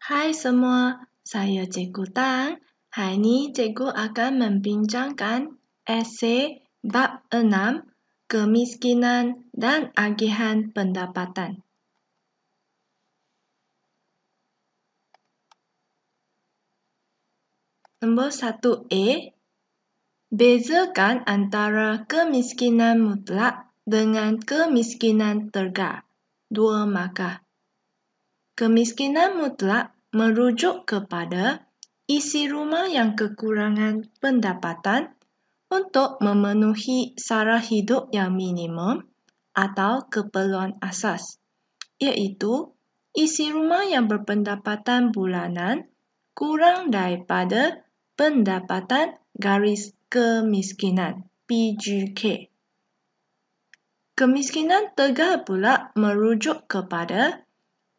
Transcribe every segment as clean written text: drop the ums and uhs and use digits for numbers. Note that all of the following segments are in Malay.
Hai semua, saya Cikgu Tang. Hari ini Cikgu akan membincangkan esei bab 6, Kemiskinan dan Agihan Pendapatan. Nombor 1A, bezakan antara kemiskinan mutlak dengan kemiskinan tergar. 2 markah. Kemiskinan mutlak merujuk kepada isi rumah yang kekurangan pendapatan untuk memenuhi sara hidup yang minimum atau keperluan asas, iaitu isi rumah yang berpendapatan bulanan kurang daripada pendapatan garis kemiskinan (PGK). Kemiskinan tergar pula merujuk kepada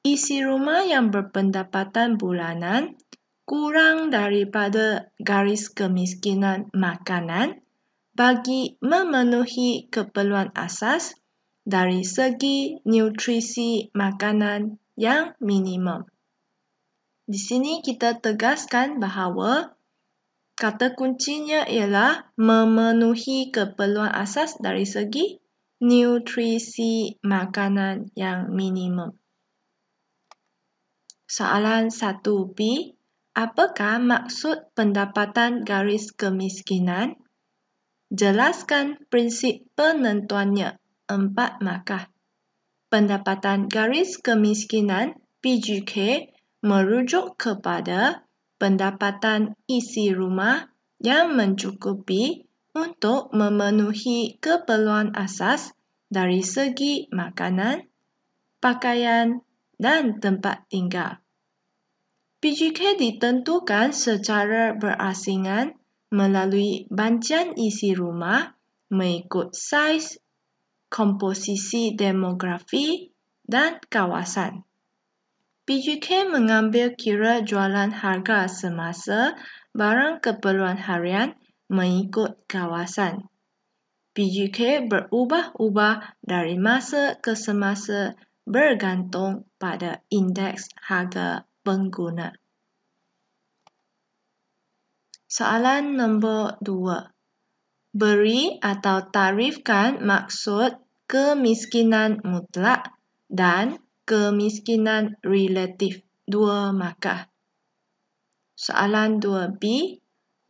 isi rumah yang berpendapatan bulanan kurang daripada garis kemiskinan makanan bagi memenuhi keperluan asas dari segi nutrisi makanan yang minimum. Di sini kita tegaskan bahawa kata kuncinya ialah memenuhi keperluan asas dari segi nutrisi makanan yang minimum. Soalan 1B, apakah maksud pendapatan garis kemiskinan? Jelaskan prinsip penentuannya. 4 markah. Pendapatan garis kemiskinan (PGK) merujuk kepada pendapatan isi rumah yang mencukupi untuk memenuhi keperluan asas dari segi makanan, pakaian dan tempat tinggal. PGK ditentukan secara berasingan melalui bancian isi rumah mengikut saiz, komposisi demografi dan kawasan. PGK mengambil kira jualan harga semasa barang keperluan harian mengikut kawasan. PGK berubah-ubah dari masa ke semasa bergantung pada indeks harga pengguna. Soalan nombor 2. Beri atau tarifkan maksud kemiskinan mutlak dan kemiskinan relatif. 2 markah. Soalan 2B.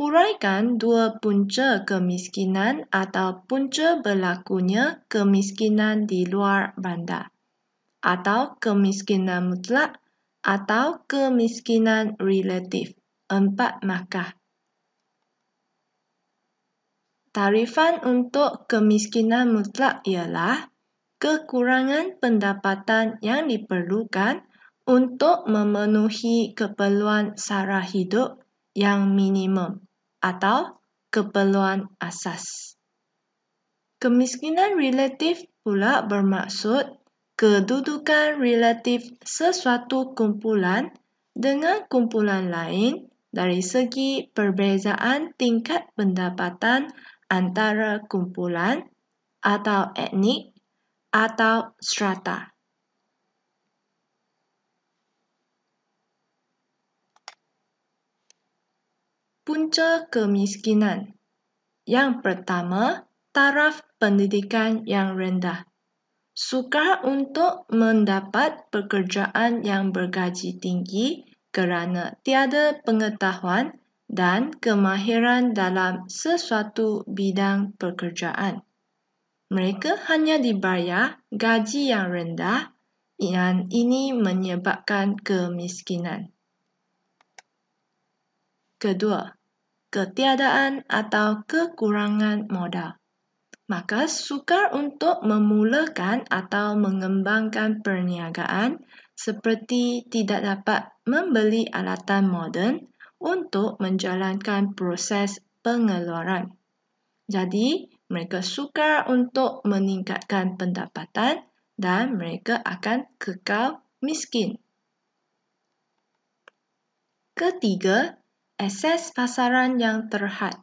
Huraikan 2 punca kemiskinan atau punca berlakunya kemiskinan di luar bandar, atau kemiskinan mutlak atau kemiskinan relatif. 4 markah. Tarifan untuk kemiskinan mutlak ialah kekurangan pendapatan yang diperlukan untuk memenuhi keperluan sara hidup yang minimum atau keperluan asas. Kemiskinan relatif pula bermaksud kedudukan relatif sesuatu kumpulan dengan kumpulan lain dari segi perbezaan tingkat pendapatan antara kumpulan atau etnik atau strata. Punca kemiskinan. Yang pertama, taraf pendidikan yang rendah. Sukar untuk mendapat pekerjaan yang bergaji tinggi kerana tiada pengetahuan dan kemahiran dalam sesuatu bidang pekerjaan. Mereka hanya dibayar gaji yang rendah dan ini menyebabkan kemiskinan. Kedua, ketiadaan atau kekurangan modal. Maka sukar untuk memulakan atau mengembangkan perniagaan seperti tidak dapat membeli alatan moden untuk menjalankan proses pengeluaran. Jadi, mereka sukar untuk meningkatkan pendapatan dan mereka akan kekal miskin. Ketiga, akses pasaran yang terhad.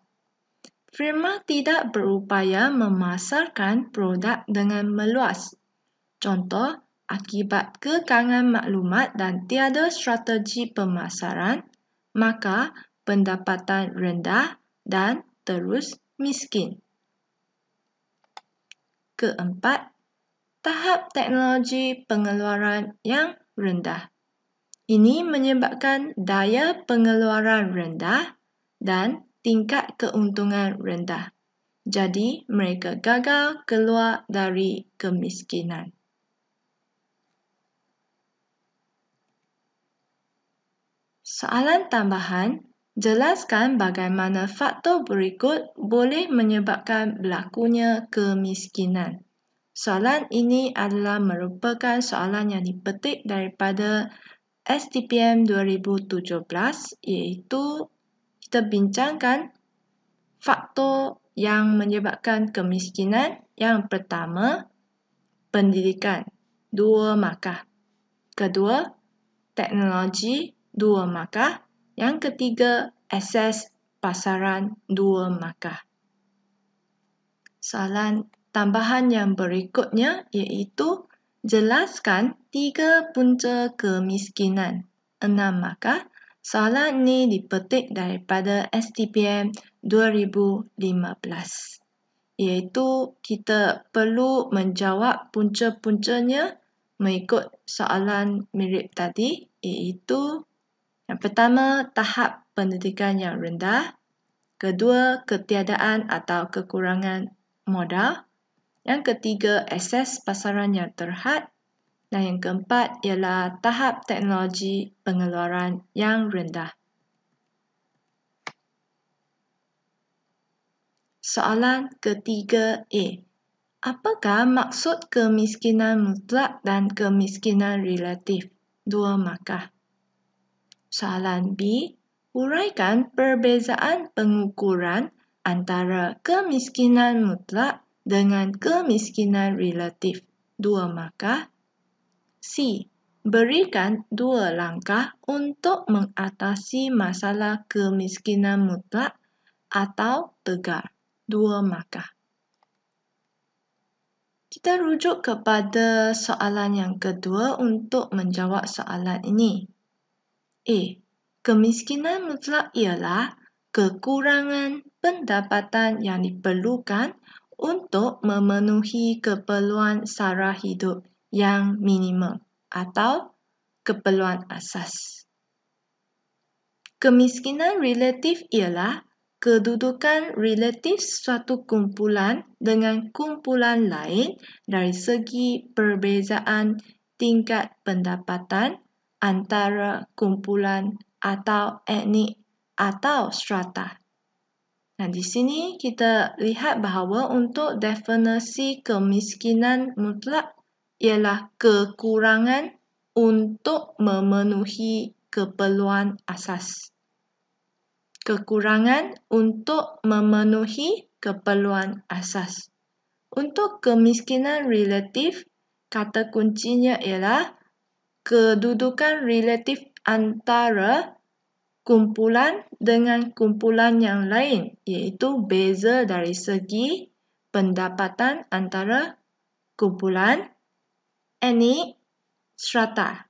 Firma tidak berupaya memasarkan produk dengan meluas. Contoh, akibat kekangan maklumat dan tiada strategi pemasaran, maka pendapatan rendah dan terus miskin. Keempat, tahap teknologi pengeluaran yang rendah. Ini menyebabkan daya pengeluaran rendah dan tingkat keuntungan rendah. Jadi, mereka gagal keluar dari kemiskinan. Soalan tambahan, jelaskan bagaimana faktor berikut boleh menyebabkan berlakunya kemiskinan. Soalan ini adalah merupakan soalan yang dipetik daripada STPM 2017, iaitu kita bincangkan faktor yang menyebabkan kemiskinan. Yang pertama, pendidikan, 2 markah. Kedua, teknologi, 2 markah. Yang ketiga, akses pasaran, 2 markah. Soalan tambahan yang berikutnya iaitu jelaskan 3 punca kemiskinan, 6 markah. Soalan ini dipetik daripada STPM 2015. Iaitu kita perlu menjawab punca-puncanya mengikut soalan mirip tadi, iaitu yang pertama, tahap pendidikan yang rendah. Kedua, ketiadaan atau kekurangan modal. Yang ketiga, akses pasaran yang terhad. Dan yang keempat ialah tahap teknologi pengeluaran yang rendah. Soalan ketiga A. Apakah maksud kemiskinan mutlak dan kemiskinan relatif? 2 markah. Soalan B. Huraikan perbezaan pengukuran antara kemiskinan mutlak dengan kemiskinan relatif. 2 markah. C. Berikan 2 langkah untuk mengatasi masalah kemiskinan mutlak atau tegar. 2 markah. Kita rujuk kepada soalan yang kedua untuk menjawab soalan ini. A. Kemiskinan mutlak ialah kekurangan pendapatan yang diperlukan untuk memenuhi keperluan sara hidup yang minimum atau keperluan asas. Kemiskinan relatif ialah kedudukan relatif suatu kumpulan dengan kumpulan lain dari segi perbezaan tingkat pendapatan antara kumpulan atau etnik atau strata. Nah, di sini kita lihat bahawa untuk definisi kemiskinan mutlak ialah kekurangan untuk memenuhi keperluan asas. Kekurangan untuk memenuhi keperluan asas. Untuk kemiskinan relatif, kata kuncinya ialah kedudukan relatif antara kumpulan dengan kumpulan yang lain, iaitu beza dari segi pendapatan antara kumpulan, etnik, strata.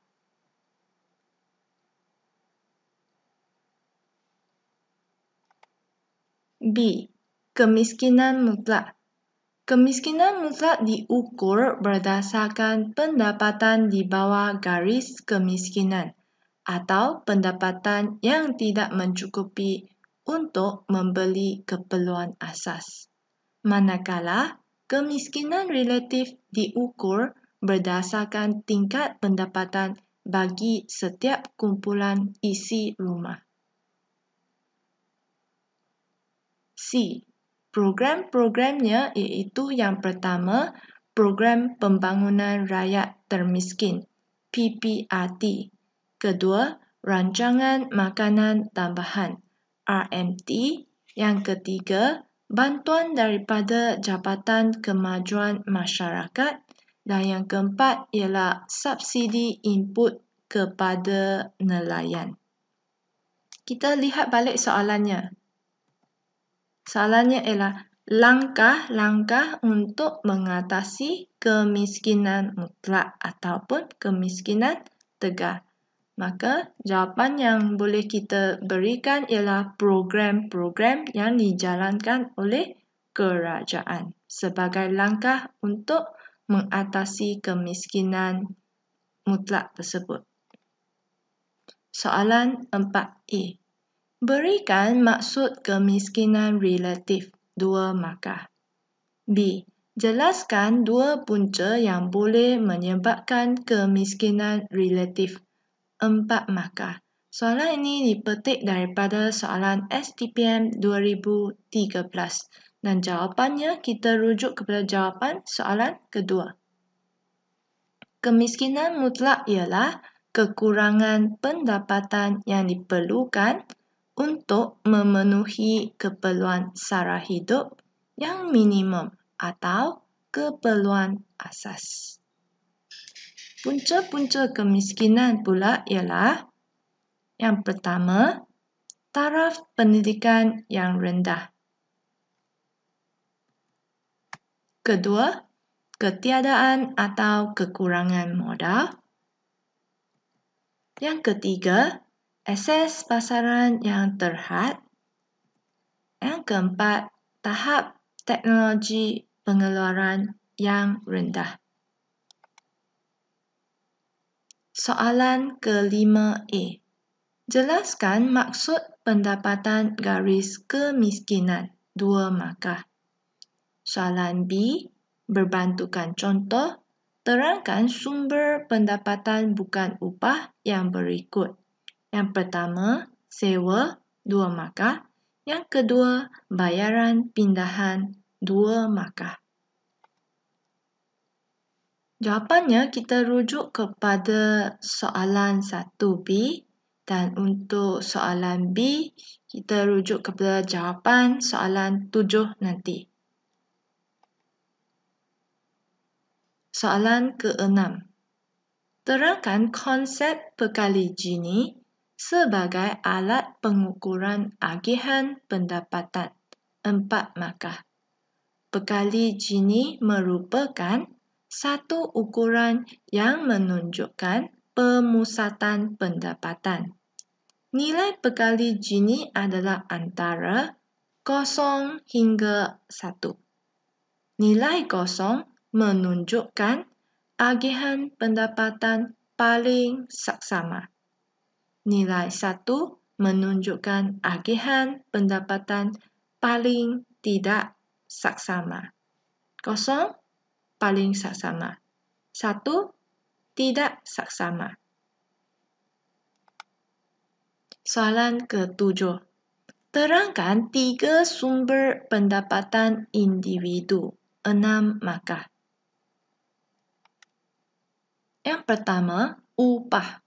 B. Kemiskinan mutlak. Kemiskinan mutlak diukur berdasarkan pendapatan di bawah garis kemiskinan atau pendapatan yang tidak mencukupi untuk membeli keperluan asas. Manakala kemiskinan relatif diukur berdasarkan tingkat pendapatan bagi setiap kumpulan isi rumah. C. Program-programnya iaitu yang pertama, Program Pembangunan Rakyat Termiskin, PPRT. Kedua, Rancangan Makanan Tambahan, RMT. Yang ketiga, bantuan daripada Jabatan Kemajuan Masyarakat. Dan yang keempat ialah subsidi input kepada nelayan. Kita lihat balik soalannya. Soalannya ialah, langkah-langkah untuk mengatasi kemiskinan mutlak ataupun kemiskinan tegar. Maka jawapan yang boleh kita berikan ialah program-program yang dijalankan oleh kerajaan sebagai langkah untuk mengatasi kemiskinan mutlak tersebut. Soalan 4A. Berikan maksud kemiskinan relatif 2 markah. B. Jelaskan 2 punca yang boleh menyebabkan kemiskinan relatif 4 markah. Soalan ini dipetik daripada soalan STPM 2013 dan jawapannya kita rujuk kepada jawapan soalan kedua. Kemiskinan mutlak ialah kekurangan pendapatan yang diperlukan untuk memenuhi keperluan sara hidup yang minimum atau keperluan asas. Punca-punca kemiskinan pula ialah yang pertama, taraf pendidikan yang rendah. Kedua, ketiadaan atau kekurangan modal. Yang ketiga, akses pasaran yang terhad. Yang keempat, tahap teknologi pengeluaran yang rendah. Soalan ke-5A. Jelaskan maksud pendapatan garis kemiskinan 2 markah. Soalan B. Berbantukan contoh. Terangkan sumber pendapatan bukan upah yang berikut. Yang pertama, sewa 2 markah. Yang kedua, bayaran pindahan 2 markah. Jawapannya kita rujuk kepada soalan 1B dan untuk soalan B kita rujuk kepada jawapan soalan 7 nanti. Soalan ke-6. Terangkan konsep pekali Gini sebagai alat pengukuran agihan pendapatan 4 markah. Pekali Gini merupakan satu ukuran yang menunjukkan pemusatan pendapatan. Nilai pekali Gini adalah antara 0 hingga 1. Nilai 0 menunjukkan agihan pendapatan paling saksama. Nilai 1 menunjukkan agihan pendapatan paling tidak saksama. 0 paling saksama. 1 tidak saksama. Soalan ke-7. Terangkan 3 sumber pendapatan individu 6 markah. Yang pertama, upah.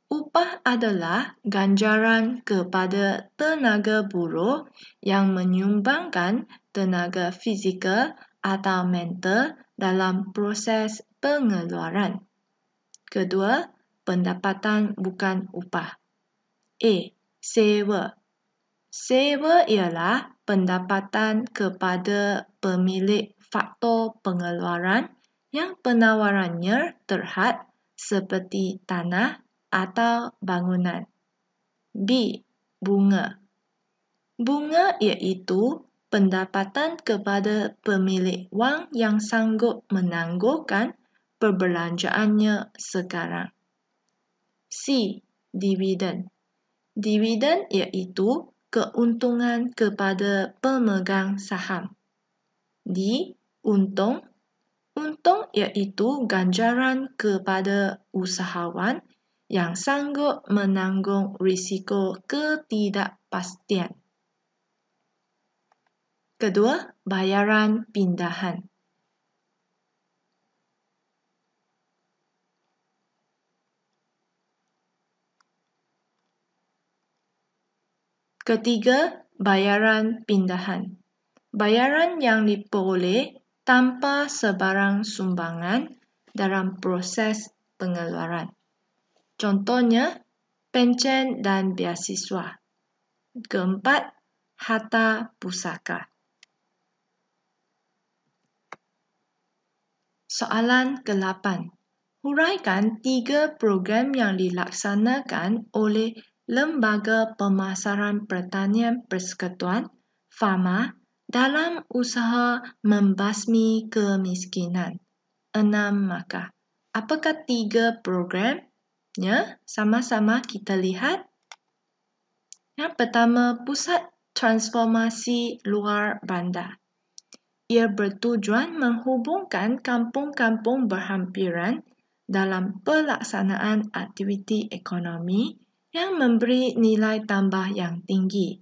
Upah adalah ganjaran kepada tenaga buruh yang menyumbangkan tenaga fizikal atau mental dalam proses pengeluaran. Kedua, pendapatan bukan upah. A. Sewa. Sewa ialah pendapatan kepada pemilik faktor pengeluaran yang penawarannya terhad seperti tanah atau bangunan. B. Bunga. Bunga iaitu pendapatan kepada pemilik wang yang sanggup menangguhkan perbelanjaannya sekarang. C. Dividen. Dividen iaitu keuntungan kepada pemegang saham. D. Untung. Untung iaitu ganjaran kepada usahawan yang sanggup menanggung risiko ketidakpastian. Kedua, bayaran pindahan. Ketiga, bayaran pindahan. Bayaran yang diperoleh tanpa sebarang sumbangan dalam proses pengeluaran. Contohnya, pencen dan beasiswa. Keempat, harta pusaka. Soalan ke-8. Huraikan 3 program yang dilaksanakan oleh Lembaga Pemasaran Pertanian Persekutuan (FAMA) dalam usaha membasmi kemiskinan. 6 markah. Apakah 3 programnya? Sama-sama kita lihat. Yang pertama, Pusat Transformasi Luar Bandar. Ia bertujuan menghubungkan kampung-kampung berhampiran dalam pelaksanaan aktiviti ekonomi yang memberi nilai tambah yang tinggi.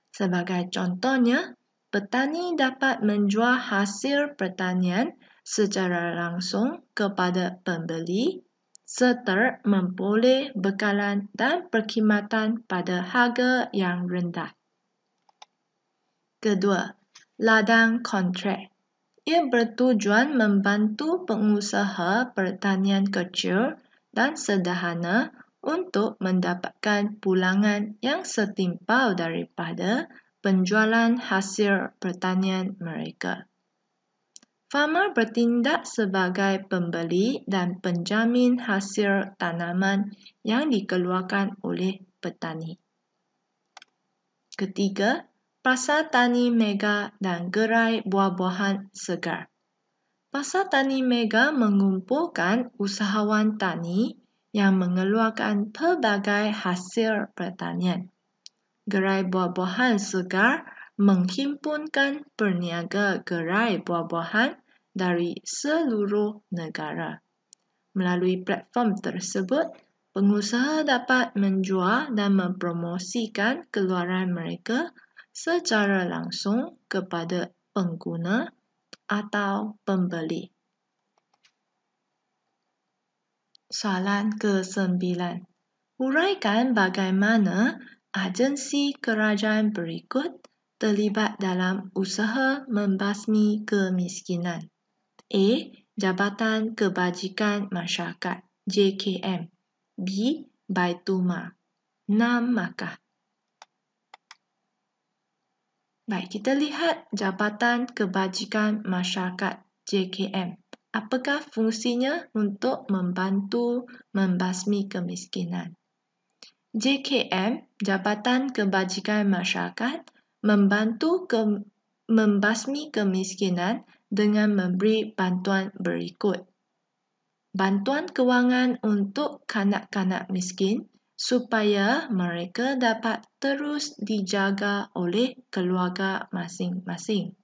Sebagai contohnya, petani dapat menjual hasil pertanian secara langsung kepada pembeli serta memperoleh bekalan dan perkhidmatan pada harga yang rendah. Kedua, ladang kontrak. Ia bertujuan membantu pengusaha pertanian kecil dan sederhana untuk mendapatkan pulangan yang setimpal daripada penjualan hasil pertanian mereka. FAMA bertindak sebagai pembeli dan penjamin hasil tanaman yang dikeluarkan oleh petani. Ketiga, Pasar Tani Mega dan Gerai Buah-buahan Segar. Pasar Tani Mega mengumpulkan usahawan tani yang mengeluarkan pelbagai hasil pertanian. Gerai Buah-buahan Segar menghimpunkan peniaga gerai buah-buahan dari seluruh negara. Melalui platform tersebut, pengusaha dapat menjual dan mempromosikan keluaran mereka secara langsung kepada pengguna atau pembeli. Soalan ke-9. Huraikan bagaimana agensi kerajaan berikut terlibat dalam usaha membasmi kemiskinan. A. Jabatan Kebajikan Masyarakat JKM. B. Baitulmal. 6 markah. Baik, kita lihat Jabatan Kebajikan Masyarakat JKM. Apakah fungsinya untuk membantu membasmi kemiskinan? JKM, Jabatan Kebajikan Masyarakat, membantu membasmi kemiskinan dengan memberi bantuan berikut. Bantuan kewangan untuk kanak-kanak miskin supaya mereka dapat terus dijaga oleh keluarga masing-masing.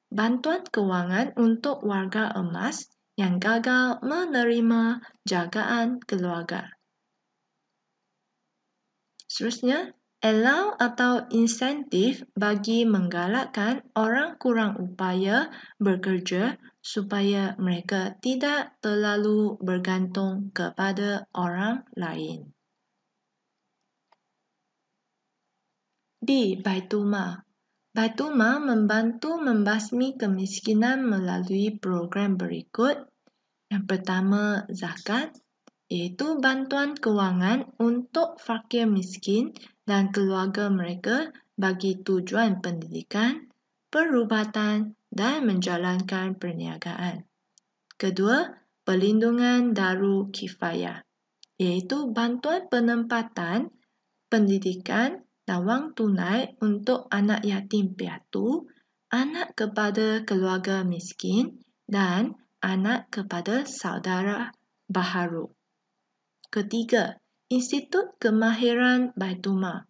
Bantuan kewangan untuk warga emas yang gagal menerima jagaan keluarga. Seterusnya, allow atau insentif bagi menggalakkan orang kurang upaya bekerja supaya mereka tidak terlalu bergantung kepada orang lain. B. Baitulmal. Baitulmal membantu membasmi kemiskinan melalui program berikut. Yang pertama, zakat, iaitu bantuan kewangan untuk fakir miskin dan keluarga mereka bagi tujuan pendidikan, perubatan dan menjalankan perniagaan. Kedua, perlindungan daru kifayah, iaitu bantuan penempatan, pendidikan dan wang tunai untuk anak yatim piatu, anak kepada keluarga miskin dan anak kepada saudara baharu. Ketiga, Institut Kemahiran Baitulmal.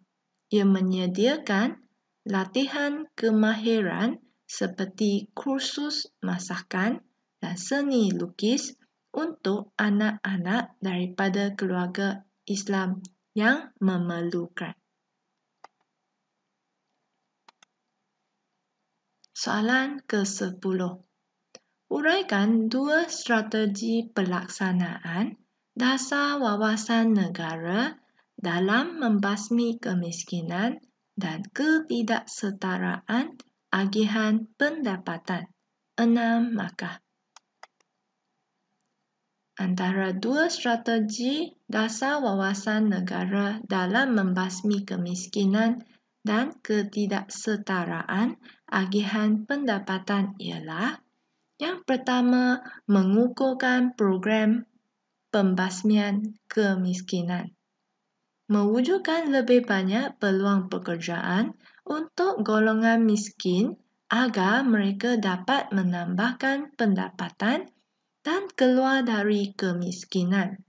Ia menyediakan latihan kemahiran seperti kursus masakan dan seni lukis untuk anak-anak daripada keluarga Islam yang memerlukan. Soalan ke-10. Uraikan 2 strategi pelaksanaan dasar wawasan negara dalam membasmi kemiskinan dan ketidaksetaraan agihan pendapatan. 6 markah. Antara 2 strategi dasar wawasan negara dalam membasmi kemiskinan dan ketidaksetaraan agihan pendapatan ialah Yang pertama, mengukuhkan program pembasmian kemiskinan. Mewujudkan lebih banyak peluang pekerjaan untuk golongan miskin agar mereka dapat menambahkan pendapatan dan keluar dari kemiskinan.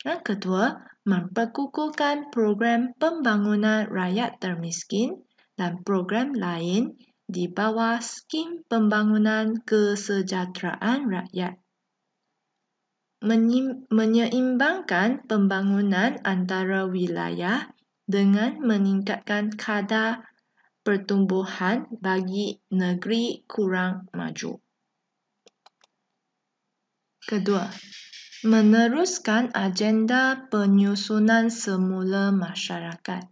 Yang kedua, memperkukuhkan program pembangunan rakyat termiskin dan program lain di bawah skim pembangunan kesejahteraan rakyat. Menyeimbangkan pembangunan antara wilayah dengan meningkatkan kadar pertumbuhan bagi negeri kurang maju. Kedua, meneruskan agenda penyusunan semula masyarakat.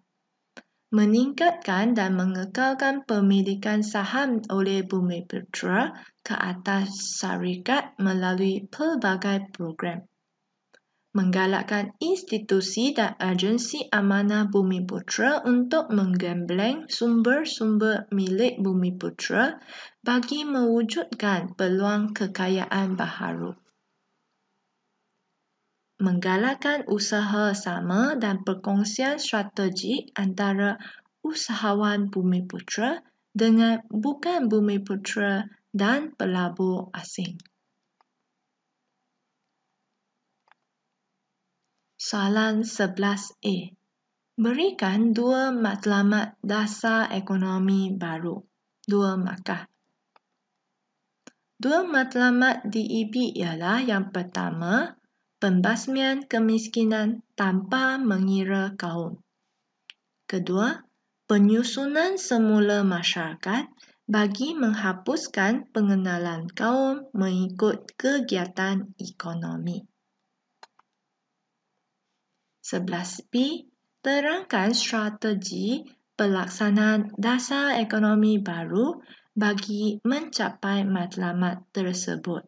Meningkatkan dan mengekalkan pemilikan saham oleh Bumiputera ke atas syarikat melalui pelbagai program. Menggalakkan institusi dan agensi amanah Bumiputera untuk menggembleng sumber-sumber milik Bumiputera bagi mewujudkan peluang kekayaan baharu. Menggalakkan usaha sama dan perkongsian strategik antara usahawan Bumiputera dengan bukan Bumiputera dan pelabur asing. Soalan 11A. Berikan 2 matlamat dasar ekonomi baru. 2 markah. 2 matlamat DEB ialah yang pertama, pembasmian kemiskinan tanpa mengira kaum. Kedua, penyusunan semula masyarakat bagi menghapuskan pengenalan kaum mengikut kegiatan ekonomi. 11B. Terangkan strategi pelaksanaan dasar ekonomi baru bagi mencapai matlamat tersebut.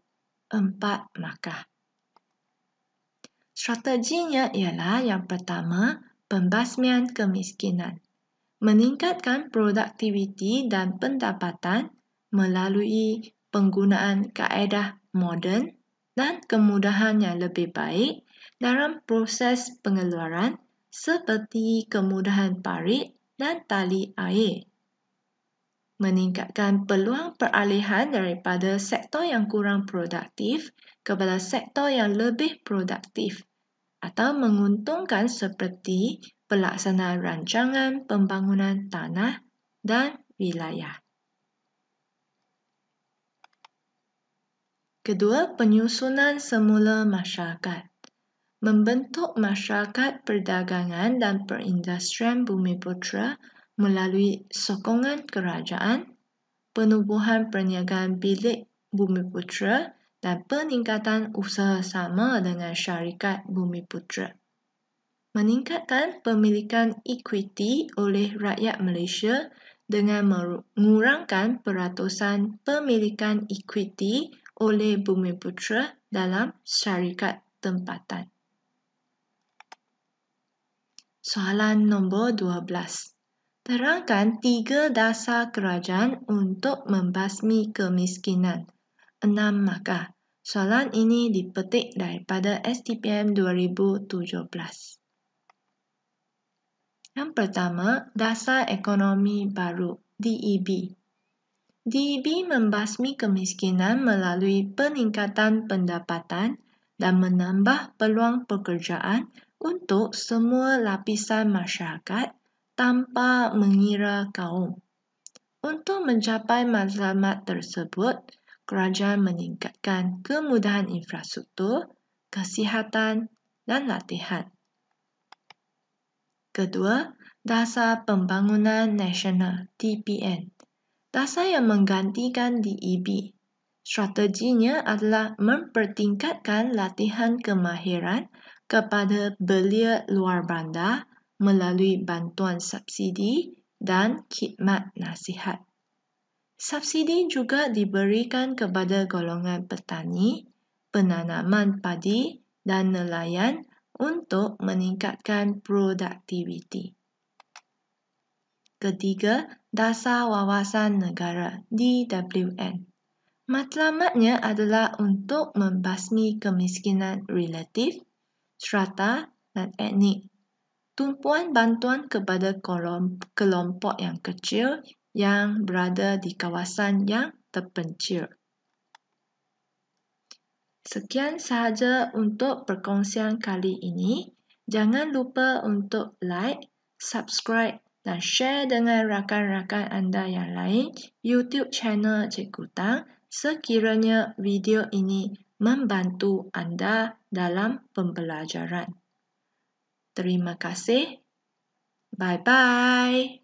4 markah. Strateginya ialah yang pertama, pembasmian kemiskinan. Meningkatkan produktiviti dan pendapatan melalui penggunaan kaedah moden dan kemudahan yang lebih baik dalam proses pengeluaran seperti kemudahan parit dan tali air. Meningkatkan peluang peralihan daripada sektor yang kurang produktif kepada sektor yang lebih produktif atau menguntungkan seperti pelaksanaan rancangan pembangunan tanah dan wilayah. Kedua, penyusunan semula masyarakat. Membentuk masyarakat perdagangan dan perindustrian Bumiputera melalui sokongan kerajaan, penubuhan perniagaan bilik Bumiputera dan peningkatan usaha sama dengan syarikat Bumiputera. Meningkatkan pemilikan ekuiti oleh rakyat Malaysia dengan mengurangkan peratusan pemilikan ekuiti oleh Bumiputera dalam syarikat tempatan. Soalan nombor 12. Terangkan 3 dasar kerajaan untuk membasmi kemiskinan. 6 markah. Soalan ini dipetik daripada STPM 2017. Yang pertama, dasar ekonomi baru, DEB. DEB membasmi kemiskinan melalui peningkatan pendapatan dan menambah peluang pekerjaan untuk semua lapisan masyarakat tanpa mengira kaum. Untuk mencapai matlamat tersebut, kerajaan meningkatkan kemudahan infrastruktur, kesihatan dan latihan. Kedua, Dasar Pembangunan Nasional (DPN). Dasar yang menggantikan DEB. Strateginya adalah mempertingkatkan latihan kemahiran kepada belia luar bandar melalui bantuan subsidi dan khidmat nasihat. Subsidi juga diberikan kepada golongan petani, penanaman padi dan nelayan untuk meningkatkan produktiviti. Ketiga, Dasar Wawasan Negara (DWN). Matlamatnya adalah untuk membasmi kemiskinan relatif, strata dan etnik. Tumpuan bantuan kepada kelompok yang kecil yang berada di kawasan yang terpencil. Sekian sahaja untuk perkongsian kali ini. Jangan lupa untuk like, subscribe dan share dengan rakan-rakan anda yang lain YouTube channel Cikgu Tang sekiranya video ini membantu anda dalam pembelajaran. Terima kasih. Bye-bye.